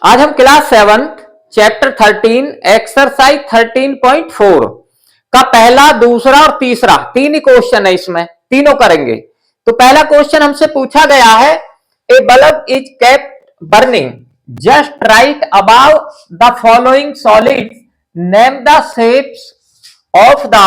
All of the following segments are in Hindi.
आज हम क्लास 7 चैप्टर 13 एक्सरसाइज 13.4 का पहला, दूसरा और तीसरा तीन ही क्वेश्चन है, इसमें तीनों करेंगे। तो पहला क्वेश्चन हमसे पूछा गया है, a bulb is kept burning, just right above the following solid, name the shapes of the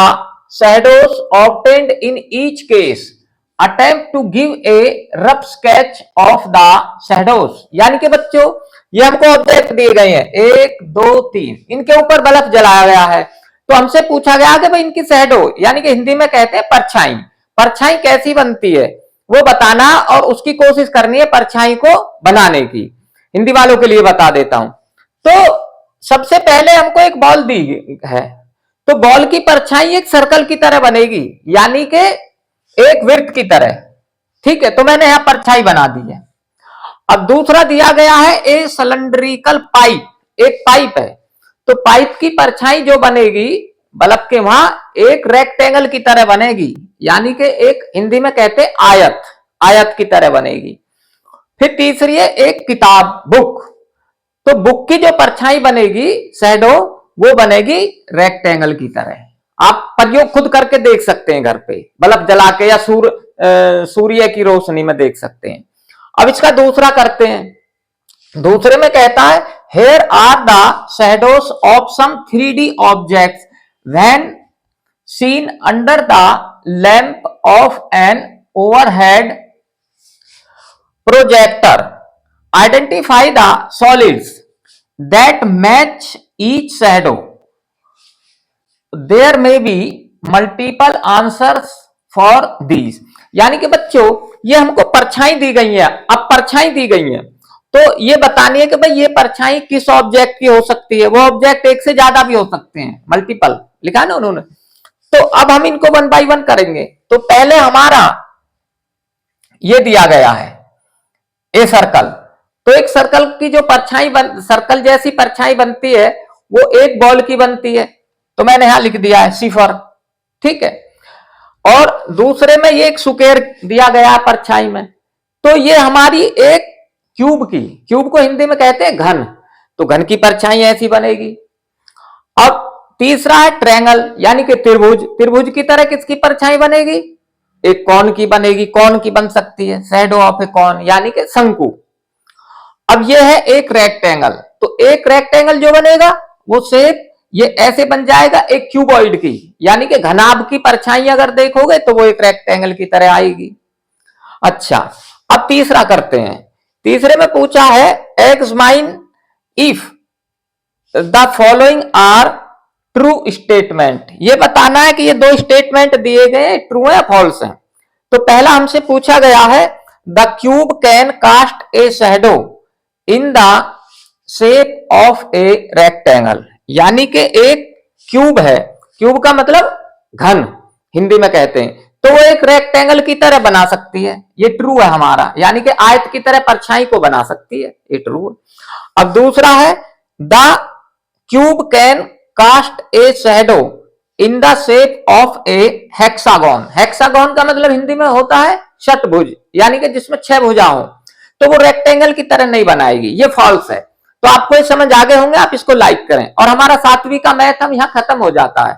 shadows obtained in each case, attempt to give a rough sketch of the shadows. यानी कि बच्चों ये हमको ऑब्जेक्ट दिए गए हैं 1 2 3, इनके ऊपर बल्ब जलाया गया है। तो हमसे पूछा गया कि भाई इनकी शैडो यानी कि हिंदी में कहते हैं परछाई, परछाई कैसी बनती है वो बताना और उसकी कोशिश करनी है परछाई को बनाने की। हिंदी वालों के लिए बता देता हूं। तो सबसे पहले हमको एक बॉल दी है, तो बॉल की परछाई एक सर्कल की तरह बनेगी, यानी कि एक वृत्त की तरह। ठीक है, तो मैंने यहां परछाई बना दी है। अब दूसरा दिया गया है ए सिलेंड्रिकल पाइप, एक पाइप है, तो पाइप की परछाई जो बनेगी बल्ब के वहां एक रेक्टेंगल की तरह बनेगी, यानी कि एक हिंदी में कहते हैं आयत, आयत की तरह बनेगी। फिर तीसरी है एक किताब, बुक, तो बुक की जो परछाई बनेगी शैडो वो बनेगी रेक्टेंगल की तरह। आप प्रयोग खुद करके देख सकते हैं घर पे बल्ब जला के, या सूर्य की रोशनी में देख सकते हैं। अब इसका दूसरा करते हैं। दूसरे में कहता है here are the shadows of some 3D objects when seen under the lamp of an overhead projector, identify the solids that match each shadow, there may be multiple answers for these. यानी कि बच्चों ये हमको परछाई दी गई है। अब परछाई दी गई है तो ये बतानी है कि भाई ये परछाई किस ऑब्जेक्ट की हो सकती है। वो ऑब्जेक्ट एक से ज्यादा भी हो सकते हैं, मल्टीपल लिखा ना उन्होंने। तो अब हम इनको 1 बाय 1 करेंगे। तो पहले हमारा ये दिया गया है ए सर्कल, तो एक सर्कल की जो परछाई सर्कल जैसी परछाई बनती है वो एक बॉल की बनती है, तो मैंने यहां लिख दिया है सिफर। ठीक है, और दूसरे में ये एक स्क्वायर दिया गया है परछाई में, तो ये हमारी एक क्यूब की, क्यूब को हिंदी में कहते हैं घन, तो घन की परछाई ऐसी बनेगी। अब तीसरा है ट्रायंगल, यानी कि त्रिभुज, त्रिभुज की तरह किसकी परछाई बनेगी, एक कौन की बनेगी, कौन की बन सकती है, शैडो ऑफ ए कौन, यानी कि शंकु। अब ये है एक रेक्टेंगल, तो एक रेक्टेंगल जो बनेगा वो शेप ये ऐसे बन जाएगा एक क्यूबॉइड की, यानी कि घनाभ की परछाई अगर देखोगे तो वो एक रेक्टेंगल की तरह आएगी। अच्छा, अब तीसरा करते हैं। तीसरे में पूछा है examine if the following are true statement, ये बताना है कि ये दो स्टेटमेंट दिए गए ट्रू है फॉल्स है। तो पहला हमसे पूछा गया है the cube can cast a shadow in the shape of a rectangle, यानी कि एक क्यूब है, क्यूब का मतलब घन हिंदी में कहते हैं, तो वो एक रेक्टेंगल की तरह बना सकती है, ये ट्रू है हमारा, यानी कि आयत की तरह परछाई को बना सकती है, ये ट्रू है। अब दूसरा है the cube can cast a shadow in the shape of a hexagon, hexagon का मतलब हिंदी में होता है षटभुज, यानी कि जिसमें 6 भुजा हो, तो वो रेक्टेंगल की तरह नहीं बनाएगी, ये फॉल्स है। तो आपको ये समझ आ गए होंगे, आप इसको लाइक करें। और हमारा 7वीं का मैथ हम यहां खत्म हो जाता है।